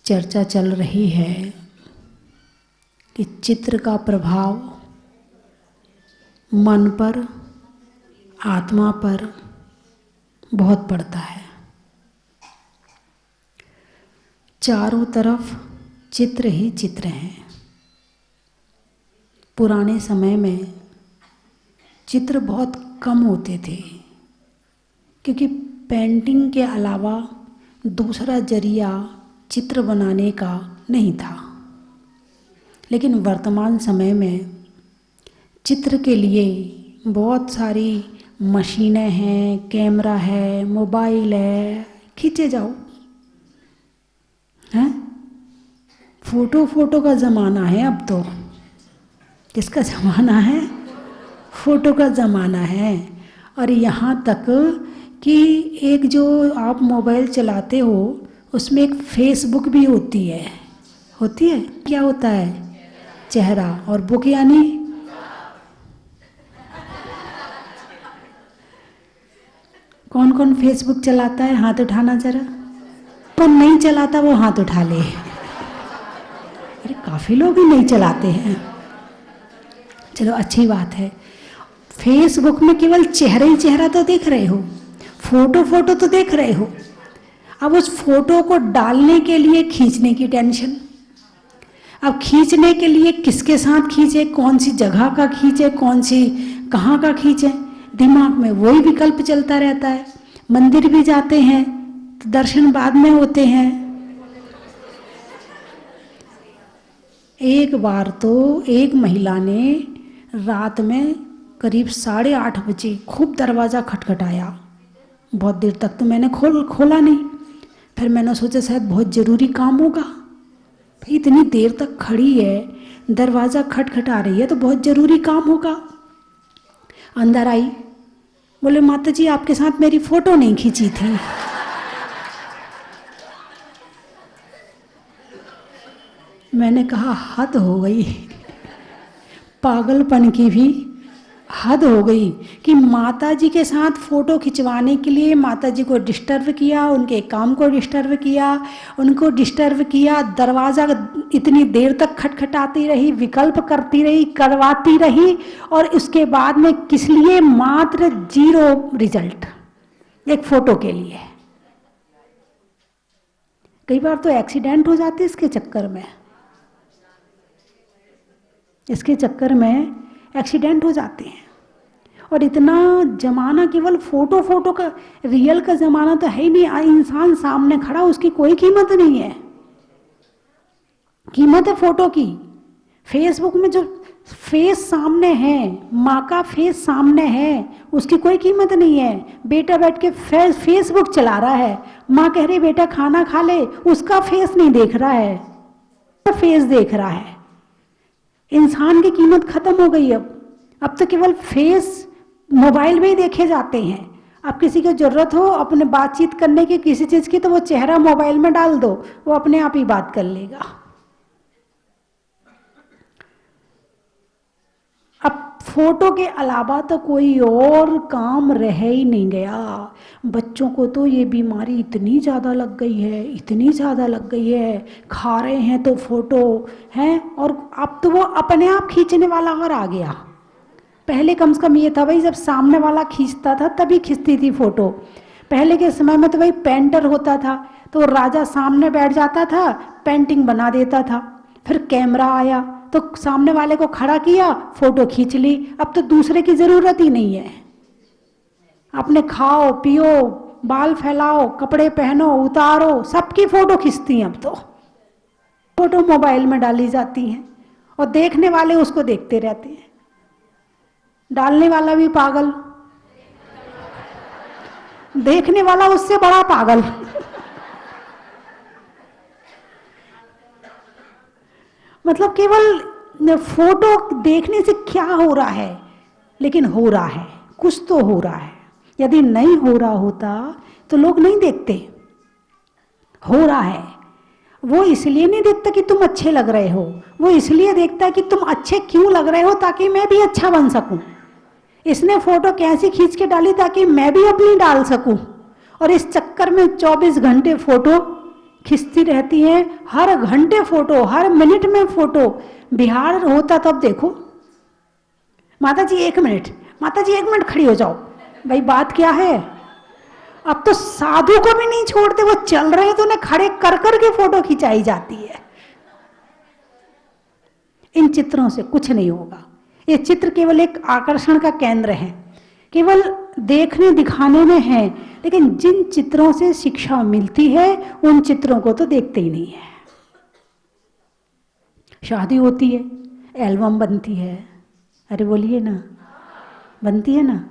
चर्चा चल रही है कि चित्र का प्रभाव मन पर, आत्मा पर बहुत पड़ता है। चारों तरफ चित्र ही चित्र हैं। पुराने समय में चित्र बहुत कम होते थे क्योंकि पेंटिंग के अलावा दूसरा जरिया चित्र बनाने का नहीं था। लेकिन वर्तमान समय में चित्र के लिए बहुत सारी मशीनें हैं, कैमरा है, मोबाइल है, खींचे जाओ हैं। फोटो का ज़माना है अब तो। किसका ज़माना है? फोटो का ज़माना है। और यहाँ तक कि एक जो आप मोबाइल चलाते हो उसमें एक फेसबुक भी होती है। क्या होता है? चेहरा। और बुक यानी कौन कौन फेसबुक चलाता है? हाथ उठाना जरा। कौन नहीं चलाता वो हाथ उठा ले। अरे काफ़ी लोग ही नहीं चलाते हैं। चलो अच्छी बात है। फेसबुक में केवल चेहरा ही चेहरा तो देख रहे हो, फोटो तो देख रहे हो। अब उस फोटो को डालने के लिए खींचने की टेंशन। अब खींचने के लिए किसके साथ खींचे, कौन सी जगह का खींचे, कौन सी कहाँ का खींचे, दिमाग में वही विकल्प चलता रहता है। मंदिर भी जाते हैं तो दर्शन बाद में होते हैं। एक बार तो एक महिला ने रात में करीब 8:30 बजे खूब दरवाज़ा खटखटाया। बहुत देर तक तो मैंने खोला नहीं। फिर मैंने सोचा शायद बहुत ज़रूरी काम होगा। भाई इतनी देर तक खड़ी है, दरवाज़ा खटखटा रही है तो बहुत ज़रूरी काम होगा। अंदर आई, बोले माता जी आपके साथ मेरी फ़ोटो नहीं खींची थी। मैंने कहा हद हो गई, पागलपन की भी हद हो गई कि माता जी के साथ फ़ोटो खिंचवाने के लिए माता जी को डिस्टर्ब किया, उनके काम को डिस्टर्ब किया, उनको डिस्टर्ब किया। दरवाज़ा इतनी देर तक खटखटाती रही, विकल्प करती रही, करवाती रही, और उसके बाद में किस लिए? मात्र 0 रिजल्ट एक फ़ोटो के लिए। कई बार तो एक्सीडेंट हो जाते इसके चक्कर में एक्सीडेंट हो जाते हैं। और इतना ज़माना केवल फ़ोटो का, रियल का ज़माना तो है ही नहीं। इंसान सामने खड़ा, उसकी कोई कीमत नहीं है। कीमत है फ़ोटो की। फेसबुक में जो फेस सामने है, माँ का फेस सामने है, उसकी कोई कीमत नहीं है। बेटा बैठ के फेसबुक चला रहा है, माँ कह रही बेटा खाना खा ले, उसका फेस नहीं देख रहा है, फेस देख रहा है। इंसान की कीमत खत्म हो गई। अब तो केवल फेस मोबाइल में ही देखे जाते हैं। अब किसी को जरूरत हो अपने बातचीत करने की किसी चीज़ की तो वो चेहरा मोबाइल में डाल दो, वो अपने आप ही बात कर लेगा। अब फोटो के अलावा तो कोई और काम रह ही नहीं गया। बच्चों को तो ये बीमारी इतनी ज़्यादा लग गई है, खा रहे हैं तो फोटो हैं। और अब तो वो अपने आप खींचने वाला और आ गया। पहले कम से कम ये था भाई जब सामने वाला खींचता था तभी खींचती थी फोटो। पहले के समय में तो भाई पेंटर होता था, तो राजा सामने बैठ जाता था, पेंटिंग बना देता था। फिर कैमरा आया तो सामने वाले को खड़ा किया, फोटो खींच ली। अब तो दूसरे की ज़रूरत ही नहीं है। अपने खाओ पियो, बाल फैलाओ, कपड़े पहनो, उतारो, सबकी फ़ोटो खींचती हैं। अब तो फोटो मोबाइल में डाली जाती हैं और देखने वाले उसको देखते रहते हैं। डालने वाला भी पागल, देखने वाला उससे बड़ा पागल। मतलब केवल फोटो देखने से क्या हो रहा है, लेकिन हो रहा है, कुछ तो हो रहा है। यदि नहीं हो रहा होता तो लोग नहीं देखते। हो रहा है। वो इसलिए नहीं देखता कि तुम अच्छे लग रहे हो, वो इसलिए देखता है कि तुम अच्छे क्यों लग रहे हो ताकि मैं भी अच्छा बन सकूं। इसने फोटो कैसी खींच के डाली ताकि मैं भी अपनी डाल सकूं। और इस चक्कर में 24 घंटे फोटो खिंचती रहती हैं, हर घंटे फोटो, हर मिनट में फोटो। बिहार होता तब देखो, माता जी 1 मिनट, माता जी 1 मिनट खड़ी हो जाओ, भाई बात क्या है। अब तो साधु को भी नहीं छोड़ते, वो चल रहे हैं तो उन्हें खड़े कर करके फोटो खिंचाई जाती है। इन चित्रों से कुछ नहीं होगा। ये चित्र केवल एक आकर्षण का केंद्र है, केवल देखने दिखाने में है, लेकिन जिन चित्रों से शिक्षा मिलती है उन चित्रों को तो देखते ही नहीं है। शादी होती है, एल्बम बनती है, अरे बोलिए ना, बनती है ना,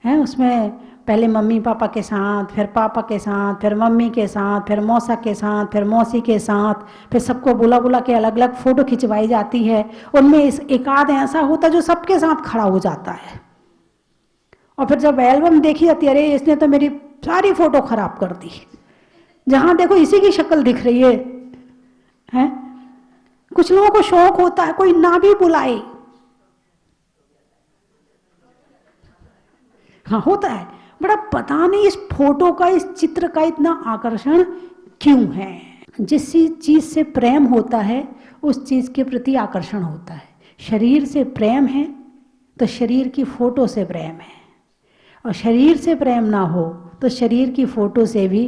है उसमें पहले मम्मी पापा के साथ, फिर पापा के साथ, फिर मम्मी के साथ, फिर मौसा के साथ, फिर मौसी के साथ, फिर सबको बुला बुला के अलग अलग फोटो खिंचवाई जाती है। उनमें एक आध ऐसा होता जो सबके साथ खड़ा हो जाता है, और फिर जब एल्बम देखी जाती है, अरे इसने तो मेरी सारी फोटो खराब कर दी, जहां देखो इसी की शक्ल दिख रही है? कुछ लोगों को शौक होता है कोई ना भी बुलाए, हाँ होता है, बड़ा पता नहीं इस फोटो का, इस चित्र का इतना आकर्षण क्यों है। जिस चीज से प्रेम होता है उस चीज के प्रति आकर्षण होता है। शरीर से प्रेम है तो शरीर की फोटो से प्रेम है, और शरीर से प्रेम ना हो तो शरीर की फोटो से भी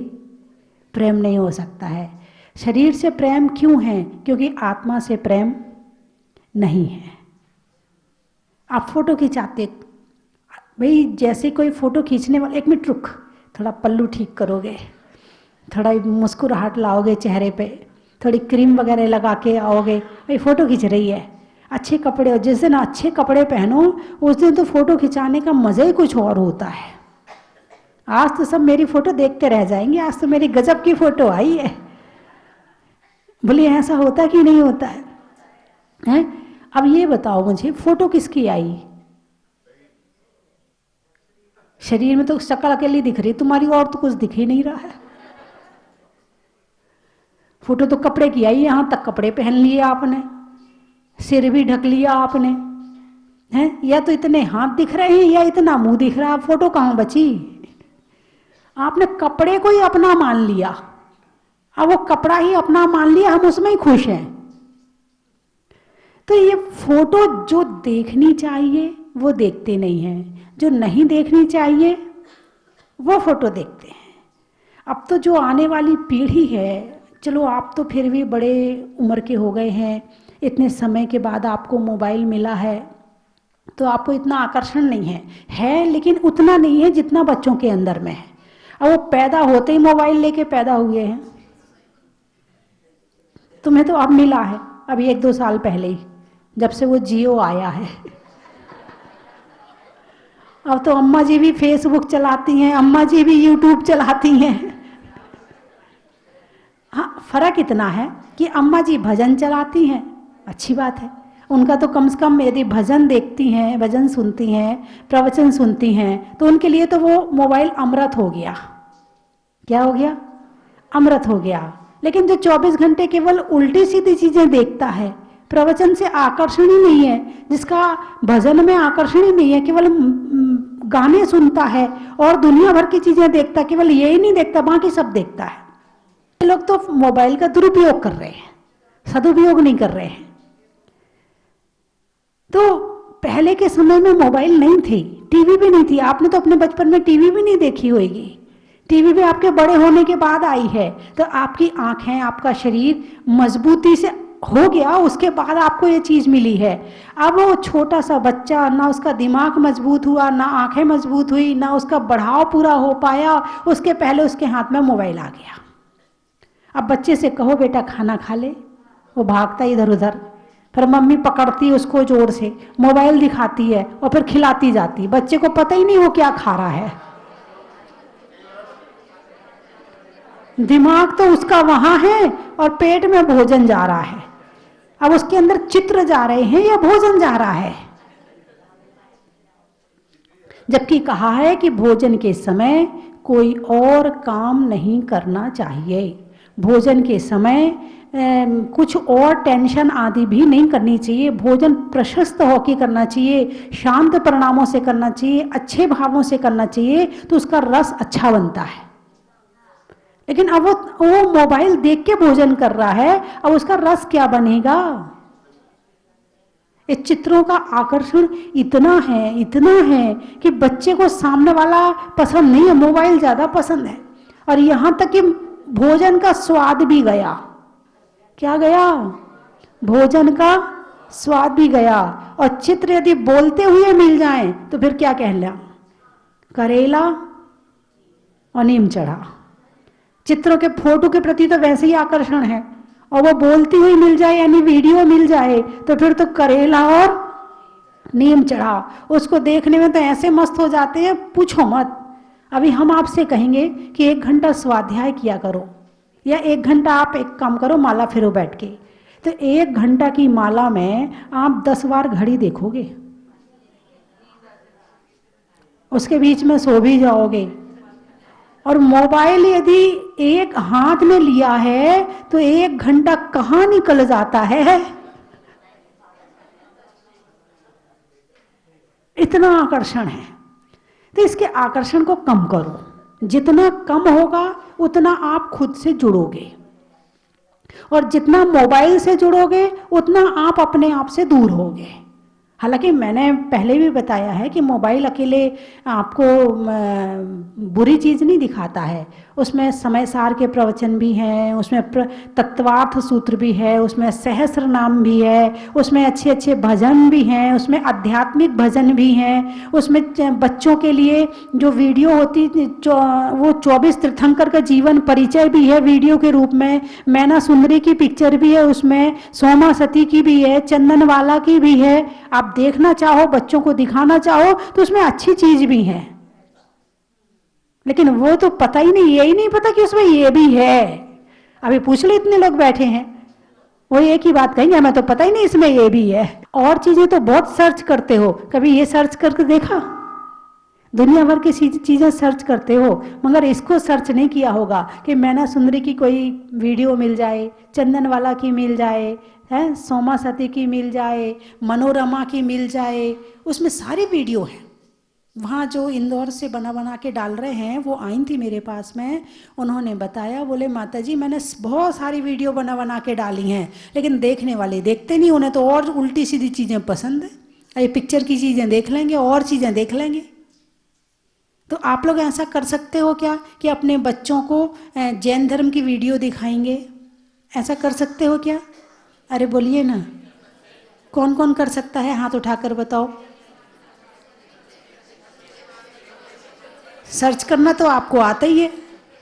प्रेम नहीं हो सकता है। शरीर से प्रेम क्यों है? क्योंकि आत्मा से प्रेम नहीं है। आप फोटो खिंचाते, भाई जैसे कोई फोटो खींचने वाला, 1 मिनट रुक, थोड़ा पल्लू ठीक करोगे, थोड़ा मुस्कुराहट लाओगे चेहरे पे, थोड़ी क्रीम वगैरह लगा के आओगे, भाई फोटो खींच रही है, अच्छे कपड़े, और जिस दिन अच्छे कपड़े पहनो उस दिन तो फोटो खिंचाने का मजा ही कुछ और होता है। आज तो सब मेरी फोटो देखते रह जाएंगे, आज तो मेरी गजब की फोटो आई है। बोलिए ऐसा होता कि नहीं होता है? अब ये बताओ मुझे, फोटो किसकी आई? शरीर में तो शक्ल अकेली दिख रही तुम्हारी, और तो कुछ दिख ही नहीं रहा है। फोटो तो कपड़े की आई, यहां तक कपड़े पहन लिए आपने, सिर भी ढक लिया आपने, है? या तो इतने हाथ दिख रहे हैं या इतना मुंह दिख रहा है, फोटो कहां बची? आपने कपड़े को ही अपना मान लिया, अब वो कपड़ा ही अपना मान लिया, हम उसमें ही खुश हैं। तो ये फोटो जो देखनी चाहिए वो देखते नहीं हैं, जो नहीं देखनी चाहिए वो फोटो देखते हैं। अब तो जो आने वाली पीढ़ी है, चलो आप तो फिर भी बड़े उम्र के हो गए हैं, इतने समय के बाद आपको मोबाइल मिला है तो आपको इतना आकर्षण नहीं है लेकिन उतना नहीं है जितना बच्चों के अंदर में है। अब वो पैदा होते ही मोबाइल लेके पैदा हुए हैं, तुम्हें तो अब मिला है, अभी 1-2 साल पहले ही, जब से वो जियो आया है। अब तो अम्मा जी भी फेसबुक चलाती हैं, अम्मा जी भी यूट्यूब चलाती हैं। हाँ, फर्क इतना है कि अम्मा जी भजन चलाती हैं, अच्छी बात है, उनका तो कम से कम यदि भजन देखती हैं, भजन सुनती हैं, प्रवचन सुनती हैं, तो उनके लिए तो वो मोबाइल अमृत हो गया। क्या हो गया? अमृत हो गया। लेकिन जो 24 घंटे केवल उल्टी सीधी चीजें देखता है, प्रवचन से आकर्षण ही नहीं है, जिसका भजन में आकर्षण ही नहीं है, केवल गाने सुनता है और दुनिया भर की चीजें देखता, केवल यही नहीं देखता, बाकी सब देखता है। लोग तो मोबाइल का दुरुपयोग कर रहे हैं, सदुपयोग नहीं कर रहे हैं। तो पहले के समय में मोबाइल नहीं थी, टीवी भी नहीं थी, आपने तो अपने बचपन में टीवी भी नहीं देखी होगी, टीवी भी आपके बड़े होने के बाद आई है। तो आपकी आंखें, आपका शरीर मजबूती से हो गया, उसके बाद आपको ये चीज मिली है। अब वो छोटा सा बच्चा, ना उसका दिमाग मजबूत हुआ, ना आंखें मजबूत हुई, ना उसका बढ़ाव पूरा हो पाया, उसके पहले उसके हाथ में मोबाइल आ गया। अब बच्चे से कहो बेटा खाना खा ले, वो भागता इधर उधर, फिर मम्मी पकड़ती है उसको जोर से, मोबाइल दिखाती है और फिर खिलाती जाती है। बच्चे को पता ही नहीं वो क्या खा रहा है, दिमाग तो उसका वहां है और पेट में भोजन जा रहा है। अब उसके अंदर चित्र जा रहे हैं या भोजन जा रहा है? जबकि कहा है कि भोजन के समय कोई और काम नहीं करना चाहिए, भोजन के समय कुछ और टेंशन आदि भी नहीं करनी चाहिए, भोजन प्रशस्त होकर करना चाहिए, शांत परिणामों से करना चाहिए, अच्छे भावों से करना चाहिए, तो उसका रस अच्छा बनता है। लेकिन अब वो मोबाइल देख के भोजन कर रहा है, अब उसका रस क्या बनेगा? इस चित्रों का आकर्षण इतना है कि बच्चे को सामने वाला पसंद नहीं है, मोबाइल ज्यादा पसंद है। और यहां तक कि भोजन का स्वाद भी गया। क्या गया? भोजन का स्वाद भी गया। और चित्र यदि बोलते हुए मिल जाएं तो फिर क्या कहना? करेला और नीम चढ़ा। चित्रों के फोटो के प्रति तो वैसे ही आकर्षण है, और वो बोलती हुई मिल जाए यानी वीडियो मिल जाए तो फिर तो करेला और नीम चढ़ा। उसको देखने में तो ऐसे मस्त हो जाते हैं, पूछो मत। अभी हम आपसे कहेंगे कि 1 घंटा स्वाध्याय किया करो, या 1 घंटा आप एक काम करो, माला फेरो बैठ के। तो 1 घंटा की माला में आप 10 बार घड़ी देखोगे, उसके बीच में सो भी जाओगे। और मोबाइल यदि एक हाथ में लिया है तो 1 घंटा कहाँ निकल जाता है। इतना आकर्षण है। तो इसके आकर्षण को कम करो। जितना कम होगा उतना आप खुद से जुड़ोगे, और जितना मोबाइल से जुड़ोगे उतना आप अपने आप से दूर होगे। हालांकि मैंने पहले भी बताया है कि मोबाइल अकेले आपको बुरी चीज़ नहीं दिखाता है। उसमें समय सार के प्रवचन भी हैं, उसमें तत्वार्थ सूत्र भी है, उसमें सहस्र नाम भी है, उसमें अच्छे अच्छे भजन भी हैं, उसमें आध्यात्मिक भजन भी हैं, उसमें बच्चों के लिए जो वीडियो होती वो 24 तीर्थंकर का जीवन परिचय भी है वीडियो के रूप में। मैना सुंदरी की पिक्चर भी है उसमें, सोमा सती की भी है, चंदनवाला की भी है। आप देखना चाहो, बच्चों को दिखाना चाहो तो उसमें अच्छी चीज भी है। लेकिन वो तो पता ही नहीं, यही नहीं पता कि उसमें ये भी है। अभी पूछ ले, इतने लोग बैठे हैं, वो एक ही बात कहेंगे, हमें तो पता ही नहीं इसमें ये भी है। और चीजें तो बहुत सर्च करते हो, कभी ये सर्च करके देखा? दुनिया भर की चीजें सर्च करते हो, मगर इसको सर्च नहीं किया होगा कि मैना सुंदरी की कोई वीडियो मिल जाए, चंदनवाला की मिल जाए, है सोमा सती की मिल जाए, मनोरमा की मिल जाए। उसमें सारी वीडियो है। वहाँ जो इंदौर से बना के डाल रहे हैं, वो आई थी मेरे पास में, उन्होंने बताया, बोले माता जी मैंने बहुत सारी वीडियो बना के डाली हैं, लेकिन देखने वाले देखते नहीं, उन्हें तो और उल्टी सीधी चीज़ें पसंद है। ये पिक्चर की चीज़ें देख लेंगे, और चीज़ें देख लेंगे। तो आप लोग ऐसा कर सकते हो क्या कि अपने बच्चों को जैन धर्म की वीडियो दिखाएंगे? ऐसा कर सकते हो क्या? अरे बोलिए ना, कौन कौन कर सकता है? हाथ उठाकर बताओ। सर्च करना तो आपको आता ही है,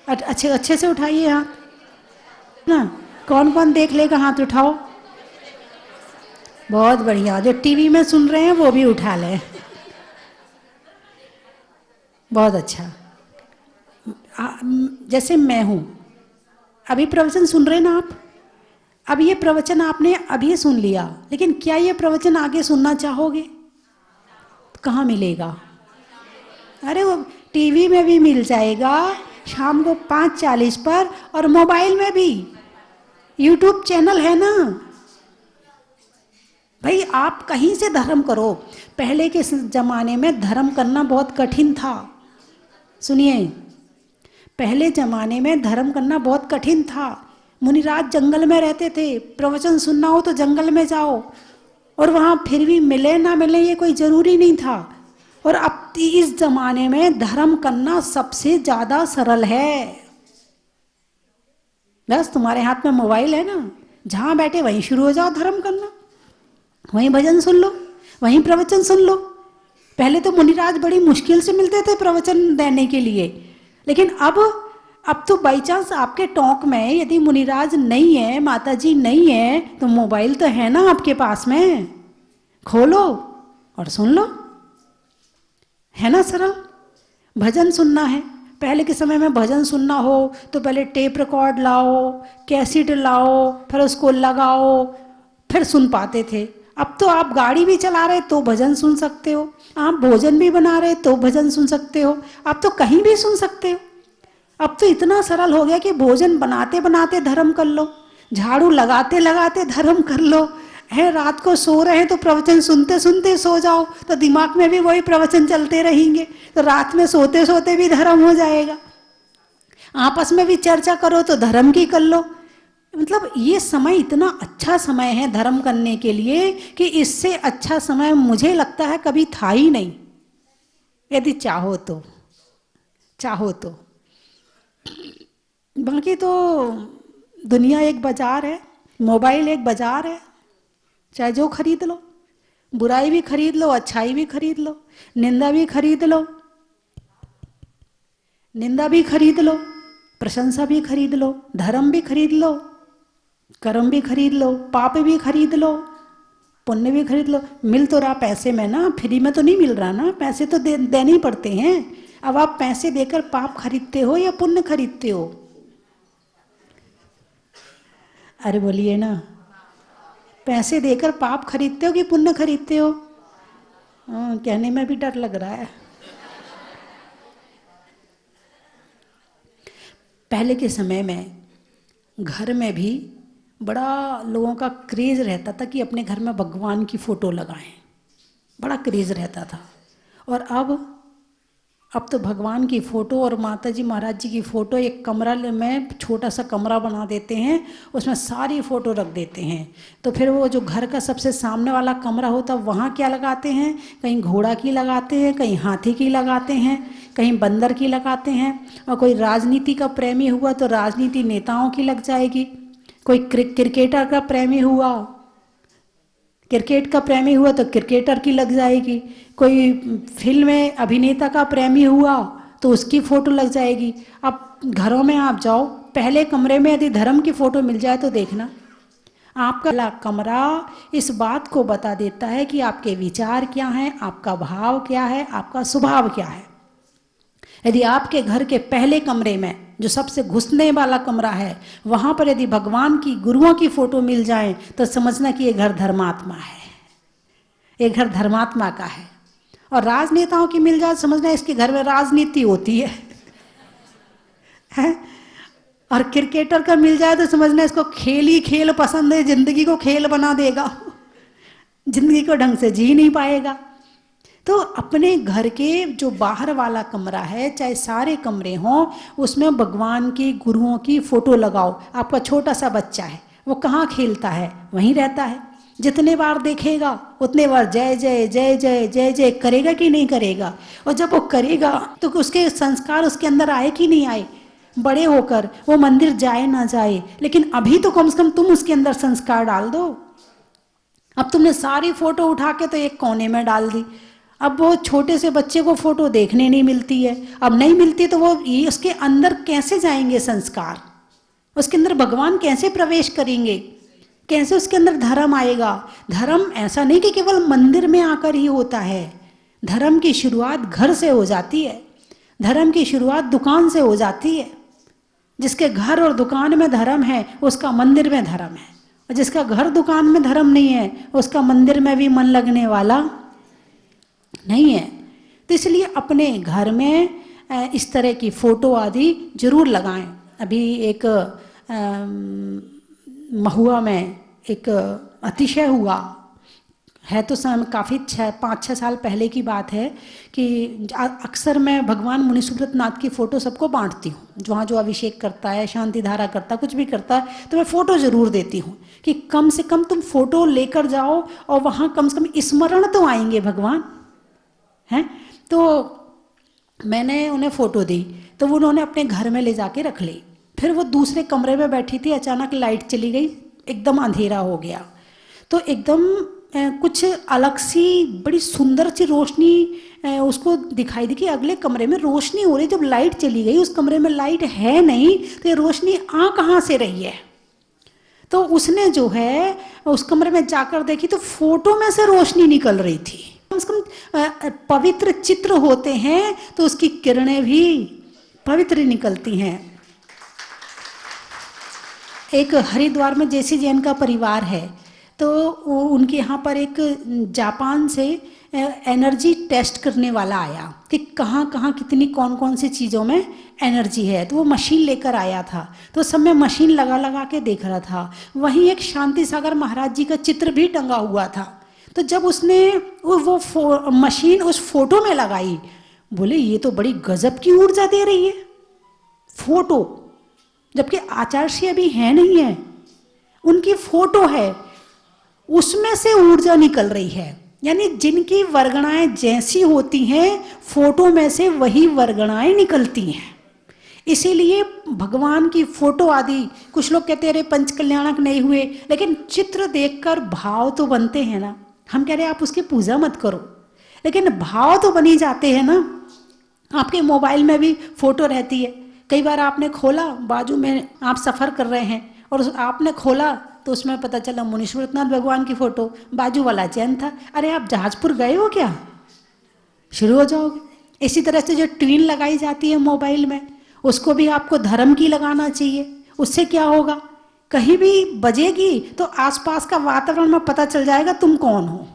अच्छे अच्छे से उठाइए हाथ ना। कौन कौन देख लेगा? हाथ उठाओ। बहुत बढ़िया। जो टीवी में सुन रहे हैं वो भी उठा लें। बहुत अच्छा। जैसे मैं हूँ, अभी प्रवचन सुन रहे ना आप, अब ये प्रवचन आपने अभी सुन लिया, लेकिन क्या ये प्रवचन आगे सुनना चाहोगे? तो कहाँ मिलेगा? अरे वो टीवी में भी मिल जाएगा शाम को 5:40 पर, और मोबाइल में भी यूट्यूब चैनल है ना भाई। आप कहीं से धर्म करो। पहले के जमाने में धर्म करना बहुत कठिन था। सुनिए, पहले जमाने में धर्म करना बहुत कठिन था। मुनिराज जंगल में रहते थे, प्रवचन सुनना हो तो जंगल में जाओ, और वहाँ फिर भी मिले ना मिले ये कोई जरूरी नहीं था। और अब इस जमाने में धर्म करना सबसे ज्यादा सरल है। बस तुम्हारे हाथ में मोबाइल है ना, जहाँ बैठे वहीं शुरू हो जाओ धर्म करना, वहीं भजन सुन लो, वहीं प्रवचन सुन लो। पहले तो मुनिराज बड़ी मुश्किल से मिलते थे प्रवचन देने के लिए, लेकिन अब तो बाई चांस आपके टोंक में यदि मुनिराज नहीं है, माताजी नहीं है, तो मोबाइल तो है ना आपके पास में, खोलो और सुन लो। है ना सरल? भजन सुनना है, पहले के समय में भजन सुनना हो तो पहले टेप रिकॉर्ड लाओ, कैसेट लाओ, फिर उसको लगाओ, फिर सुन पाते थे। अब तो आप गाड़ी भी चला रहे तो भजन सुन सकते हो, आप भोजन भी बना रहे तो भजन सुन सकते हो, आप तो कहीं भी सुन सकते हो। अब तो इतना सरल हो गया कि भोजन बनाते बनाते धर्म कर लो, झाड़ू लगाते लगाते धर्म कर लो, है रात को सो रहे हैं तो प्रवचन सुनते सुनते सो जाओ, तो दिमाग में भी वही प्रवचन चलते रहेंगे, तो रात में सोते सोते भी धर्म हो जाएगा। आपस में भी चर्चा करो तो धर्म की कर लो। मतलब ये समय इतना अच्छा समय है धर्म करने के लिए कि इससे अच्छा समय मुझे लगता है कभी था ही नहीं, यदि चाहो तो। चाहो तो बाकी तो दुनिया एक बाजार है, मोबाइल एक बाजार है, चाहे जो खरीद लो, बुराई भी खरीद लो, अच्छाई भी खरीद लो, निंदा भी खरीद लो, निंदा भी खरीद लो, प्रशंसा भी खरीद लो, धर्म भी खरीद लो, कर्म भी खरीद लो, पाप भी खरीद लो, पुण्य भी खरीद लो। मिल तो रहा पैसे में ना, फ्री में तो नहीं मिल रहा ना, पैसे तो देने ही पड़ते हैं। अब आप पैसे देकर पाप खरीदते हो या पुण्य खरीदते हो? अरे बोलिए ना, पैसे देकर पाप खरीदते हो कि पुण्य खरीदते हो? हाँ, कहने में भी डर लग रहा है। पहले के समय में घर में भी बड़ा लोगों का क्रेज रहता था कि अपने घर में भगवान की फोटो लगाएं, बड़ा क्रेज रहता था। और अब तो भगवान की फ़ोटो और माता जी महाराज जी की फ़ोटो एक कमरा में छोटा सा कमरा बना देते हैं, उसमें सारी फ़ोटो रख देते हैं। तो फिर वो जो घर का सबसे सामने वाला कमरा होता है वहाँ क्या लगाते हैं? कहीं घोड़ा की लगाते हैं, कहीं हाथी की लगाते हैं, कहीं बंदर की लगाते हैं। और कोई राजनीति का प्रेमी हुआ तो राजनीति नेताओं की लग जाएगी, कोई क्रिकेटर का प्रेमी हुआ, क्रिकेट का प्रेमी हुआ तो क्रिकेटर की लग जाएगी, कोई फिल्म में अभिनेता का प्रेमी हुआ तो उसकी फ़ोटो लग जाएगी। अब घरों में आप जाओ, पहले कमरे में यदि धर्म की फ़ोटो मिल जाए तो देखना, आपका कमरा इस बात को बता देता है कि आपके विचार क्या हैं, आपका भाव क्या है, आपका स्वभाव क्या है। यदि आपके घर के पहले कमरे में, जो सबसे घुसने वाला कमरा है, वहाँ पर यदि भगवान की, गुरुओं की फ़ोटो मिल जाए तो समझना कि ये घर धर्मात्मा है, ये घर धर्मात्मा का है। और राजनेताओं की मिल जाए समझना इसके घर में राजनीति होती है? और क्रिकेटर का मिल जाए तो समझना इसको खेल ही खेल पसंद है, जिंदगी को खेल बना देगा, जिंदगी को ढंग से जी नहीं पाएगा। तो अपने घर के जो बाहर वाला कमरा है, चाहे सारे कमरे हों, उसमें भगवान की, गुरुओं की फ़ोटो लगाओ। आपका छोटा सा बच्चा है, वो कहाँ खेलता है? वहीं रहता है। जितने बार देखेगा उतने बार जय जय जय जय जय जय करेगा कि नहीं करेगा? और जब वो करेगा तो उसके संस्कार उसके अंदर आए कि नहीं आए? बड़े होकर वो मंदिर जाए ना जाए, लेकिन अभी तो कम से कम तुम उसके अंदर संस्कार डाल दो। अब तुमने सारी फ़ोटो उठा के तो एक कोने में डाल दी। अब वो छोटे से बच्चे को फ़ोटो देखने नहीं मिलती है, अब नहीं मिलती तो वो ये उसके अंदर कैसे जाएंगे संस्कार? उसके अंदर भगवान कैसे प्रवेश करेंगे? कैसे उसके अंदर धर्म आएगा? धर्म ऐसा नहीं कि केवल मंदिर में आकर ही होता है। धर्म की शुरुआत घर से हो जाती है, धर्म की शुरुआत दुकान से हो जाती है। जिसके घर और दुकान में धर्म है उसका मंदिर में धर्म है, और जिसका घर दुकान में धर्म नहीं है उसका मंदिर में भी मन लगने वाला नहीं है। तो इसलिए अपने घर में इस तरह की फ़ोटो आदि जरूर लगाएं। अभी एक महुआ में एक अतिशय हुआ है, तो काफ़ी 5-6 साल पहले की बात है कि अक्सर मैं भगवान मुनि सुब्रत नाथ की फ़ोटो सबको बांटती हूँ। जहाँ जो अभिषेक करता है, शांति धारा करता है, कुछ भी करता है, तो मैं फ़ोटो ज़रूर देती हूँ कि कम से कम तुम फ़ोटो लेकर जाओ और वहाँ कम से कम स्मरण तो आएंगे भगवान हैं। तो मैंने उन्हें फ़ोटो दी तो वो उन्होंने अपने घर में ले जाके रख ली। फिर वो दूसरे कमरे में बैठी थी, अचानक लाइट चली गई, एकदम अंधेरा हो गया। तो एकदम कुछ अलग सी बड़ी सुंदर सी रोशनी उसको दिखाई दी कि अगले कमरे में रोशनी हो रही। जब लाइट चली गई, उस कमरे में लाइट है नहीं, तो ये रोशनी आ कहाँ से रही है? तो उसने जो है उस कमरे में जाकर देखी तो फोटो में से रोशनी निकल रही थी। कम से कम पवित्र चित्र होते हैं तो उसकी किरणें भी पवित्र निकलती हैं। एक हरिद्वार में जेसी जैन का परिवार है, तो उनके यहाँ पर एक जापान से एनर्जी टेस्ट करने वाला आया कि कहाँ कहाँ कितनी कौन कौन सी चीज़ों में एनर्जी है। तो वो मशीन लेकर आया था, तो सब में मशीन लगा लगा के देख रहा था। वहीं एक शांति सागर महाराज जी का चित्र भी टंगा हुआ था। तो जब उसने वो मशीन उस फोटो में लगाई, बोले ये तो बड़ी गजब की ऊर्जा दे रही है, फोटो, जबकि आचार्य अभी है नहीं है, उनकी फोटो है, उसमें से ऊर्जा निकल रही है। यानी जिनकी वर्गणाएं जैसी होती हैं फोटो में से वही वर्गणाएं निकलती हैं। इसीलिए भगवान की फोटो आदि, कुछ लोग कहते हैं अरे पंच कल्याणक नहीं हुए, लेकिन चित्र देखकर भाव तो बनते हैं ना। हम कह रहे हैं आप उसकी पूजा मत करो, लेकिन भाव तो बनी जाते हैं ना। आपके मोबाइल में भी फोटो रहती है, कई बार आपने खोला, बाजू में आप सफ़र कर रहे हैं और आपने खोला तो उसमें पता चला मुनीश्वरनाथ भगवान की फोटो, बाजू वाला जैन था। अरे आप जहाजपुर गए हो क्या, शुरू हो जाओगे। इसी तरह से जो ट्वीन लगाई जाती है मोबाइल में, उसको भी आपको धर्म की लगाना चाहिए। उससे क्या होगा, कहीं भी बजेगी तो आसपास का वातावरण में पता चल जाएगा तुम कौन हो,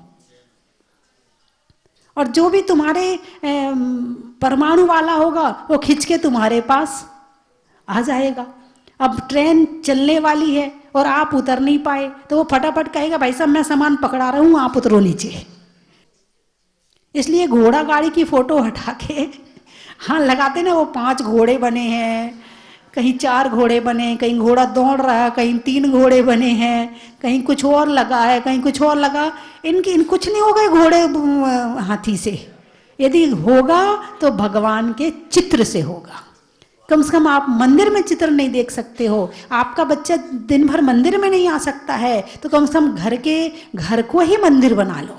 और जो भी तुम्हारे परमाणु वाला होगा वो खिंच के तुम्हारे पास आ जाएगा। अब ट्रेन चलने वाली है और आप उतर नहीं पाए तो वो फटाफट कहेगा भाई साहब मैं सामान पकड़ा रहा हूँ, आप उतरो नीचे। इसलिए घोड़ा गाड़ी की फोटो हटा के, हाँ लगाते ना, वो 5 घोड़े बने हैं, कहीं 4 घोड़े बने, कहीं घोड़ा दौड़ रहा है, कहीं 3 घोड़े बने हैं, कहीं कुछ और लगा है, कहीं कुछ और लगा। इनकी कुछ नहीं होगा घोड़े हाथी से, यदि होगा तो भगवान के चित्र से होगा। कम से कम आप मंदिर में चित्र नहीं देख सकते हो, आपका बच्चा दिन भर मंदिर में नहीं आ सकता है, तो कम से कम घर को ही मंदिर बना लो।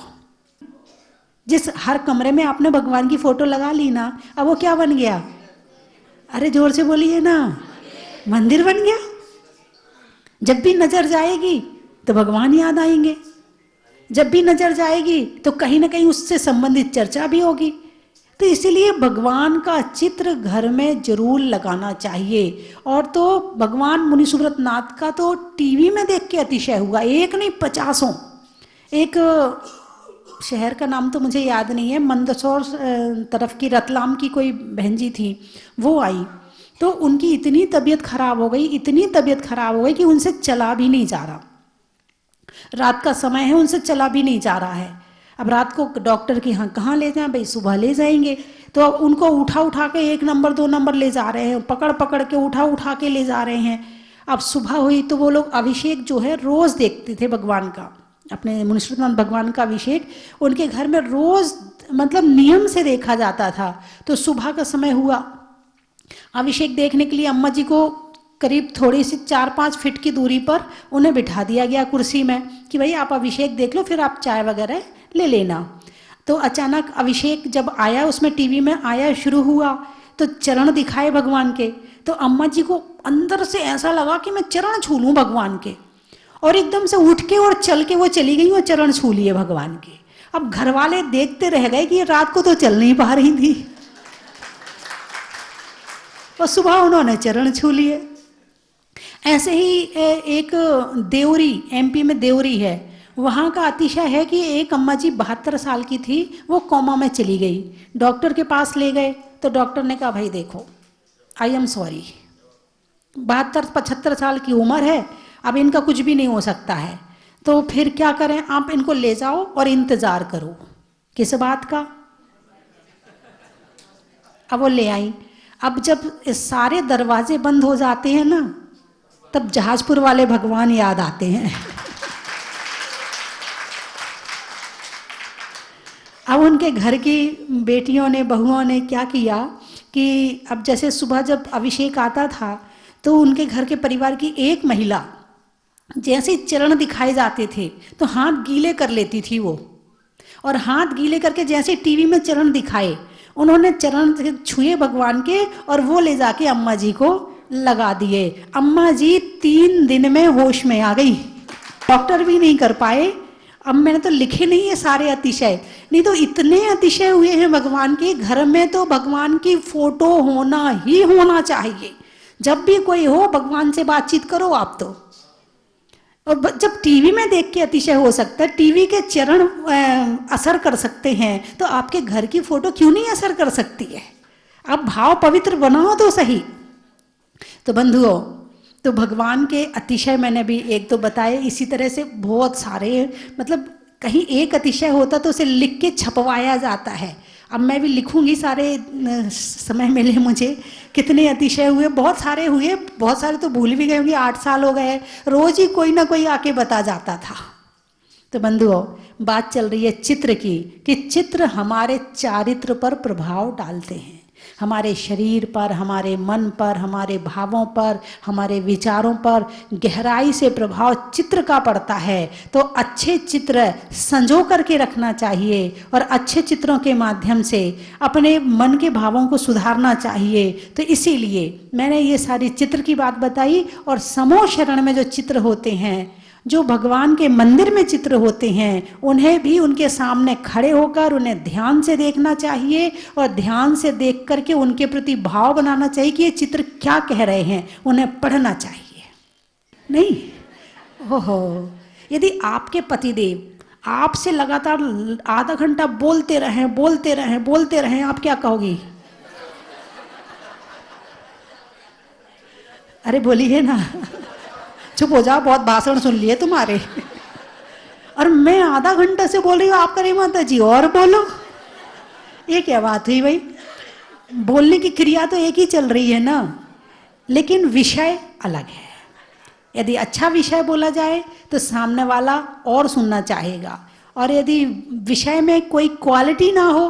जिस हर कमरे में आपने भगवान की फोटो लगा ली ना, अब वो क्या बन गया, अरे जोर से बोलिए ना, मंदिर बन गया। जब भी नजर जाएगी तो भगवान याद आएंगे, जब भी नजर जाएगी तो कहीं ना कहीं उससे संबंधित चर्चा भी होगी। तो इसीलिए भगवान का चित्र घर में जरूर लगाना चाहिए। और तो भगवान मुनि सुब्रत नाथ का तो टीवी में देख के अतिशय हुआ, एक नहीं 50। एक शहर का नाम तो मुझे याद नहीं है, मंदसौर तरफ की रतलाम की कोई बहन जी थी, वो आई तो उनकी इतनी तबीयत खराब हो गई, इतनी तबीयत खराब हो गई कि उनसे चला भी नहीं जा रहा। रात का समय है, उनसे चला भी नहीं जा रहा है। अब रात को डॉक्टर के यहाँ कहाँ ले जाएं भाई, सुबह ले जाएंगे। तो अब उनको उठा उठा के 1 नंबर 2 नंबर ले जा रहे हैं, पकड़ पकड़ के उठा उठा के ले जा रहे हैं। अब सुबह हुई तो वो लोग अभिषेक जो है रोज देखते थे भगवान का, अपने मुनीश्वरनाथ भगवान का अभिषेक उनके घर में रोज मतलब नियम से देखा जाता था। तो सुबह का समय हुआ, अभिषेक देखने के लिए अम्मा जी को करीब थोड़ी सी 4-5 फीट की दूरी पर उन्हें बिठा दिया गया कुर्सी में कि भाई आप अभिषेक देख लो, फिर आप चाय वगैरह ले लेना। तो अचानक अभिषेक जब आया, उसमें टीवी में आया, शुरू हुआ तो चरण दिखाए भगवान के, तो अम्मा जी को अंदर से ऐसा लगा कि मैं चरण छू लूँ भगवान के, और एकदम से उठ के और चल के वो चली गई और चरण छू लिए भगवान के। अब घर वाले देखते रह गए कि ये रात को तो चल नहीं पा रही थी और सुबह उन्होंने चरण छू लिए। ऐसे ही एक देवरी, एमपी में देवरी है, वहाँ का अतिशय है कि एक अम्मा जी 72 साल की थी, वो कोमा में चली गई। डॉक्टर के पास ले गए तो डॉक्टर ने कहा भाई देखो आई एम सॉरी, 72-75 साल की उम्र है, अब इनका कुछ भी नहीं हो सकता है, तो फिर क्या करें, आप इनको ले जाओ और इंतज़ार करो। किस बात का? अब वो ले आई। अब जब सारे दरवाजे बंद हो जाते हैं ना, तब जहाजपुर वाले भगवान याद आते हैं। अब उनके घर की बेटियों ने, बहुओं ने क्या किया कि अब जैसे सुबह जब अभिषेक आता था तो उनके घर के परिवार की एक महिला जैसे चरण दिखाए जाते थे तो हाथ गीले कर लेती थी वो, और हाथ गीले करके जैसे टीवी में चरण दिखाए, उन्होंने चरण छुए भगवान के और वो ले जाके अम्मा जी को लगा दिए। अम्मा जी 3 दिन में होश में आ गई, डॉक्टर भी नहीं कर पाए। अब मैंने तो लिखे नहीं है सारे अतिशय, नहीं तो इतने अतिशय हुए हैं भगवान के। घर में तो भगवान की फोटो होना ही होना चाहिए, जब भी कोई हो भगवान से बातचीत करो आप तो। और जब टीवी में देख के अतिशय हो सकता है, टीवी के चरण असर कर सकते हैं, तो आपके घर की फोटो क्यों नहीं असर कर सकती है? आप भाव पवित्र बनाओ तो सही। तो बंधुओं, तो भगवान के अतिशय मैंने भी 1-2 बताए, इसी तरह से बहुत सारे, मतलब कहीं एक अतिशय होता तो उसे लिख के छपवाया जाता है। अब मैं भी लिखूंगी, सारे समय मिले मुझे, कितने अतिशय हुए, बहुत सारे हुए, बहुत सारे तो भूल भी गए होंगे, 8 साल हो गए, रोज ही कोई ना कोई आके बता जाता था। तो बंधुओं, बात चल रही है चित्र की, कि चित्र हमारे चारित्र पर प्रभाव डालते हैं, हमारे शरीर पर, हमारे मन पर, हमारे भावों पर, हमारे विचारों पर गहराई से प्रभाव चित्र का पड़ता है। तो अच्छे चित्र संजो करके रखना चाहिए और अच्छे चित्रों के माध्यम से अपने मन के भावों को सुधारना चाहिए। तो इसीलिए मैंने ये सारी चित्र की बात बताई। और समूह शरण में जो चित्र होते हैं, जो भगवान के मंदिर में चित्र होते हैं, उन्हें भी उनके सामने खड़े होकर उन्हें ध्यान से देखना चाहिए और ध्यान से देख करके उनके प्रति भाव बनाना चाहिए कि ये चित्र क्या कह रहे हैं, उन्हें पढ़ना चाहिए। नहीं, ओहो, यदि आपके पतिदेव आपसे लगातार आधा घंटा बोलते रहें, आप क्या कहोगी? अरे बोलिए ना, चुप हो जाओ, बहुत भाषण सुन लिए तुम्हारे। और मैं आधा घंटा से बोल रही हूँ, आप करें माता जी और बोलो, ये क्या बात हुई भाई? बोलने की क्रिया तो एक ही चल रही है ना, लेकिन विषय अलग है। यदि अच्छा विषय बोला जाए तो सामने वाला और सुनना चाहेगा, और यदि विषय में कोई क्वालिटी ना हो,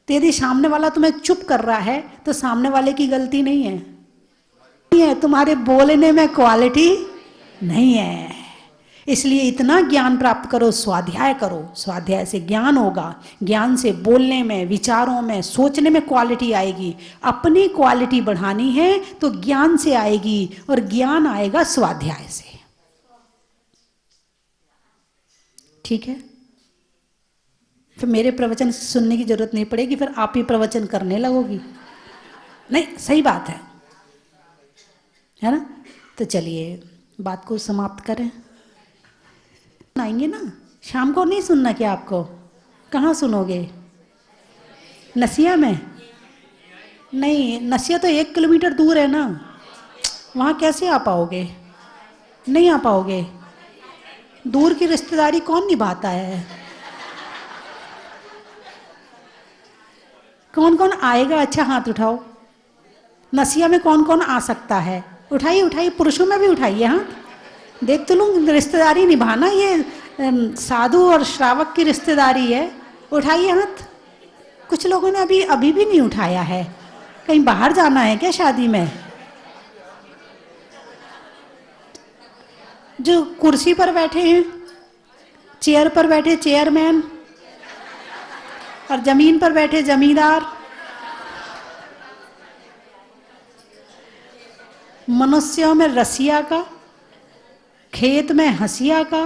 तो यदि सामने वाला तुम्हें चुप कर रहा है तो सामने वाले की गलती नहीं है, तुम्हारे बोलने में क्वालिटी नहीं है। इसलिए इतना ज्ञान प्राप्त करो, स्वाध्याय करो, स्वाध्याय से ज्ञान होगा, ज्ञान से बोलने में, विचारों में, सोचने में क्वालिटी आएगी। अपनी क्वालिटी बढ़ानी है तो ज्ञान से आएगी, और ज्ञान आएगा स्वाध्याय से। ठीक है, फिर मेरे प्रवचन सुनने की जरूरत नहीं पड़ेगी, फिर आप ही प्रवचन करने लगोगी। नहीं, सही बात है ना? तो चलिए बात को समाप्त करें। आएंगे ना शाम को? नहीं सुनना क्या आपको? कहाँ सुनोगे? नसिया में? नहीं, नसिया तो 1 किलोमीटर दूर है ना, वहाँ कैसे आ पाओगे? नहीं आ पाओगे। दूर की रिश्तेदारी कौन निभाता है? कौन कौन आएगा? अच्छा हाथ उठाओ। नसिया में कौन कौन आ सकता है? उठाइए उठाइए, पुरुषों में भी उठाइए हाथ। देख तो लूँ, रिश्तेदारी निभाना, ये साधु और श्रावक की रिश्तेदारी है। उठाइए हाथ। कुछ लोगों ने अभी भी नहीं उठाया है। कहीं बाहर जाना है क्या शादी में? जो कुर्सी पर बैठे हैं, चेयर पर बैठे चेयरमैन, और जमीन पर बैठे जमींदार, मनुष्यों में रसिया का, खेत में हंसिया का,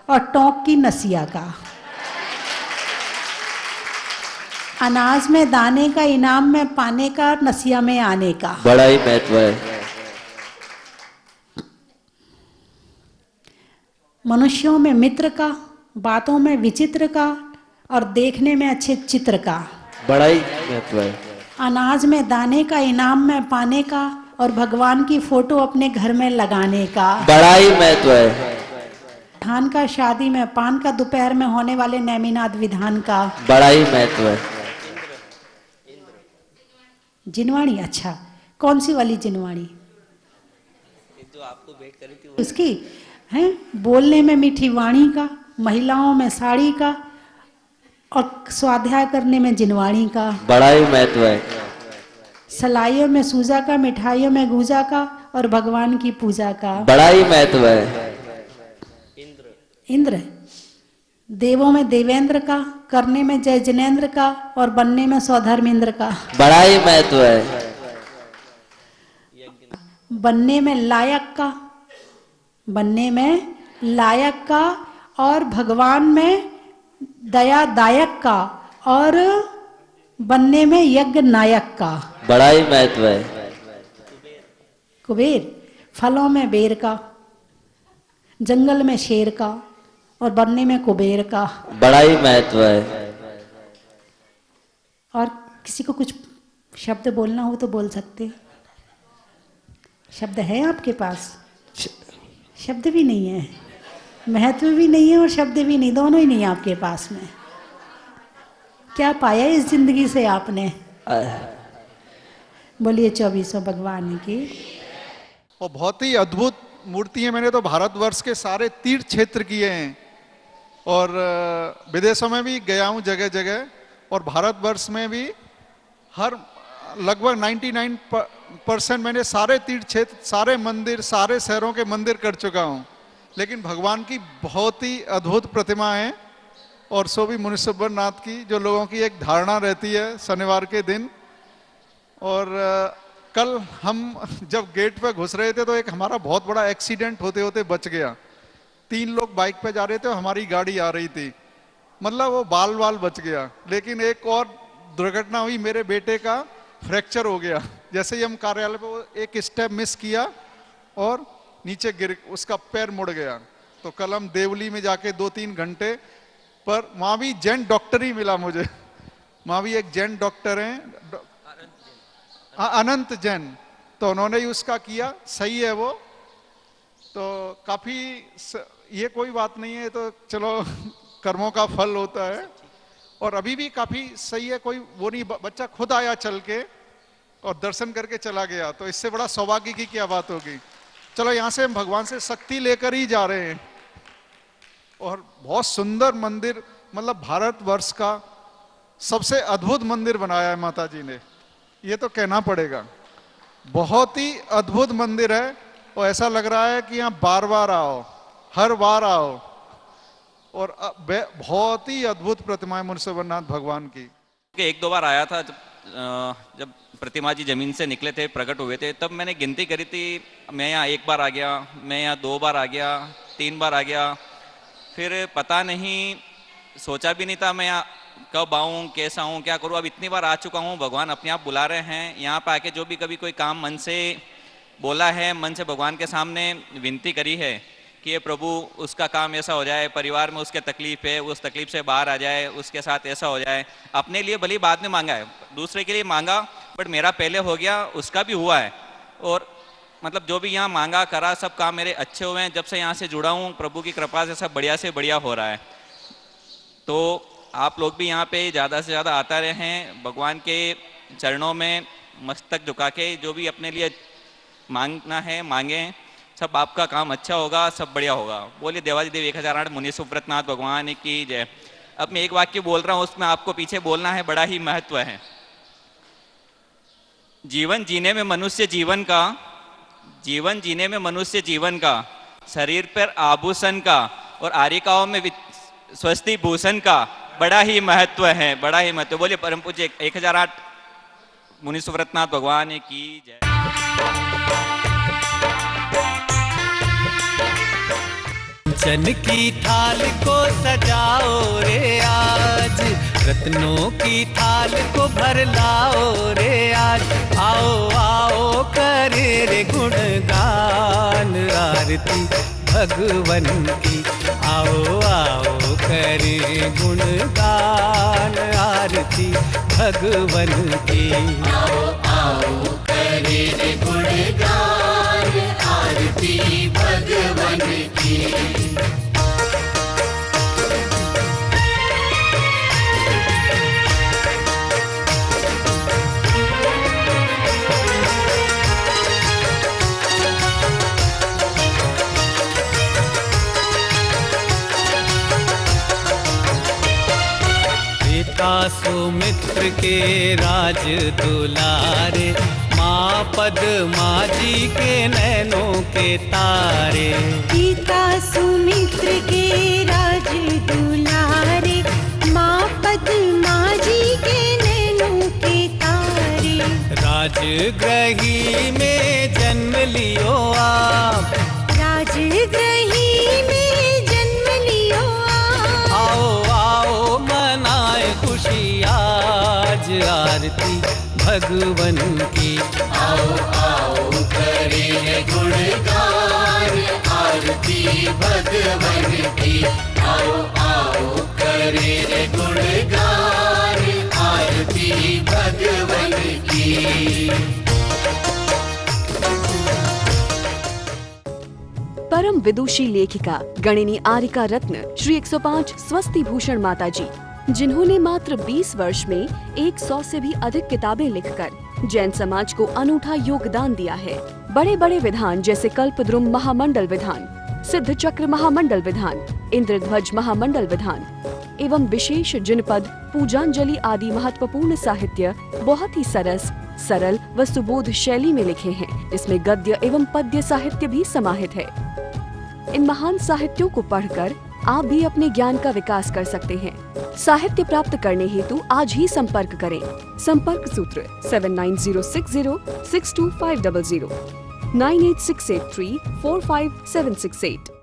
और टोंक की नसिया का, अनाज में दाने का, इनाम में पाने का, नसिया में आने का। बड़ा ही महत्व है। मनुष्यों में मित्र का, बातों में विचित्र का, और देखने में अच्छे चित्र का। बड़ा ही महत्व है। अनाज में दाने का, इनाम में पाने का, और भगवान की फोटो अपने घर में लगाने का। बड़ा ही महत्व है। धान का, शादी में पान का, दोपहर में होने वाले नेमिनाथ विधान का। बड़ा ही महत्व है। जिनवाणी, अच्छा कौन सी वाली जिनवाणी? जो आपको भेंट करी थी उसकी है। बोलने में मीठी वाणी का, महिलाओं में साड़ी का, और स्वाध्याय करने में जिनवाणी का। बड़ा ही महत्व है। सलाइयों में सूजा का, मिठाइयों में गूजा का, और भगवान की पूजा का। बड़ा ही महत्व है। इंद्र, देवों में देवेंद्र का, करने में जय जिनेन्द्र का, और बनने में स्वधर्मेंद्र का। बड़ा ही महत्व है। बनने में लायक का, बनने में लायक का, और भगवान में दया दायक का, और बनने में यज्ञ नायक का। बड़ा ही महत्व है। कुबेर, फलों में बेर का, जंगल में शेर का, और बनने में कुबेर का। बड़ा ही महत्व है। और किसी को कुछ शब्द बोलना हो तो बोल सकते। शब्द है आपके पास? शब्द भी नहीं है, महत्व भी नहीं है, और शब्द भी नहीं, दोनों ही नहीं है आपके पास में। क्या पाया इस जिंदगी से आपने? बोलिए 24 भगवान की। और बहुत ही अद्भुत मूर्ति है। मैंने तो भारतवर्ष के सारे तीर्थ क्षेत्र किए हैं और विदेशों में भी गया हूँ जगह जगह, और भारतवर्ष में भी हर लगभग 99% मैंने सारे तीर्थ क्षेत्र, सारे मंदिर, सारे शहरों के मंदिर कर चुका हूँ। लेकिन भगवान की बहुत ही अद्भुत प्रतिमा है, और सो भी मुनीश्वर नाथ की, जो लोगों की एक धारणा रहती है शनिवार के दिन। और कल हम जब गेट पे घुस रहे थे तो एक हमारा बहुत बड़ा एक्सीडेंट होते होते बच गया। 3 लोग बाइक पे जा रहे थे, हमारी गाड़ी आ रही थी, मतलब वो बाल बाल बच गया। लेकिन एक और दुर्घटना हुई, मेरे बेटे का फ्रैक्चर हो गया। जैसे ही हम कार्यालय पे, वो एक स्टेप मिस किया और नीचे गिर, उसका पैर मुड़ गया। तो कल हम देवली में जाके 2-3 घंटे, पर वहां भी जैन डॉक्टर ही मिला मुझे। वहां भी एक जैन डॉक्टर हैं, अनंत जैन, तो उन्होंने ही उसका किया, सही है वो। तो काफी ये कोई बात नहीं है, तो चलो कर्मों का फल होता है। और अभी भी काफी सही है, कोई वो नहीं, बच्चा खुद आया चल के और दर्शन करके चला गया, तो इससे बड़ा सौभाग्य की क्या बात होगी। चलो यहाँ से हम भगवान से शक्ति लेकर ही जा रहे हैं। और बहुत सुंदर मंदिर, मतलब भारतवर्ष का सबसे अद्भुत मंदिर बनाया है माता जी ने, ये तो कहना पड़ेगा। बहुत ही अद्भुत मंदिर है, और ऐसा लग रहा है कि यहाँ बार बार आओ, हर बार आओ। और बहुत ही अद्भुत प्रतिमा है मुनीश्वरनाथ भगवान की। 1-2 बार आया था, जब प्रतिमा जी जमीन से निकले थे, प्रकट हुए थे, तब मैंने गिनती करी थी। मैं यहाँ 1 बार आ गया, मैं यहाँ 2 बार आ गया, 3 बार आ गया, फिर पता नहीं, सोचा भी नहीं था मैं यहाँ कब आऊँ, कैसा आऊँ, क्या करूँ। अब इतनी बार आ चुका हूँ, भगवान अपने आप बुला रहे हैं। यहाँ पे आके जो भी कभी कोई काम मन से बोला है, मन से भगवान के सामने विनती करी है कि ये प्रभु उसका काम ऐसा हो जाए, परिवार में उसके तकलीफ है, उस तकलीफ से बाहर आ जाए, उसके साथ ऐसा हो जाए। अपने लिए भली बाद में मांगा है, दूसरे के लिए मांगा, बट मेरा पहले हो गया, उसका भी हुआ है। और मतलब जो भी यहाँ मांगा करा, सब काम मेरे अच्छे हुए हैं। जब से यहाँ से जुड़ा हूँ, प्रभु की कृपा से सब बढ़िया से बढ़िया हो रहा है। तो आप लोग भी यहाँ पे ज़्यादा से ज़्यादा आता रहें, भगवान के चरणों में मस्तक झुका के जो भी अपने लिए मांगना है मांगें, सब आपका काम अच्छा होगा, सब बढ़िया होगा। बोलिए देवाधिदेव 1008 मुनि सुब्रतनाथ भगवान की जय। अब मैं एक वाक्य बोल रहा हूँ, उसमें आपको पीछे बोलना है, बड़ा ही महत्व है। जीवन जीने में मनुष्य जीवन का, जीवन जीने में मनुष्य जीवन का, शरीर पर आभूषण का और आरिकाओं में स्वस्ति भूषण का बड़ा ही महत्व है, बड़ा ही महत्व। बोलिए परम पूज्य 1008 मुनि सुब्रतनाथ भगवान की जय। चन की थाल को सजाओ रे आज, रत्नों की थाल को भर लाओ रे आज। आओ आओ करे रे गुणगान आरती भगवन की। आओ आओ करे गुणगान आरती भगवन की। आओ आओ करे रे गुणगान आरती भगवन की। सुमित्र के राज दुलारे, माँ पद्मा जी के नैनों के तारे। पिता सुमित्र के राज दुलारे, माँ पद्मा जी के नैनों के तारे। राजगृही में जन्म लियो आप, राजगृही में जन्म लियो आप। आओ आओ मनाए खुशी आज आरती भगवन की। आओ आओ करे गुणगान आरती भगवन की। आओ आओ करे गुणगान आरती भगवन की। परम विदुषी लेखिका गणिनी आरिका रत्न श्री 105 स्वस्ति भूषण माता जी जिन्होंने मात्र 20 वर्ष में 100 से भी अधिक किताबें लिखकर जैन समाज को अनूठा योगदान दिया है। बड़े बड़े विधान जैसे कल्पद्रुम महामंडल विधान, सिद्ध चक्र महामंडल विधान, इंद्रध्वज महामंडल विधान एवं विशेष जिनपद, पूजांजलि आदि महत्वपूर्ण साहित्य बहुत ही सरल व सुबोध शैली में लिखे हैं, जिसमें गद्य एवं पद्य साहित्य भी समाहित है। इन महान साहित्यों को पढ़कर आप भी अपने ज्ञान का विकास कर सकते हैं। साहित्य प्राप्त करने हेतु आज ही संपर्क करें। संपर्क सूत्र 7906062500 98683456768।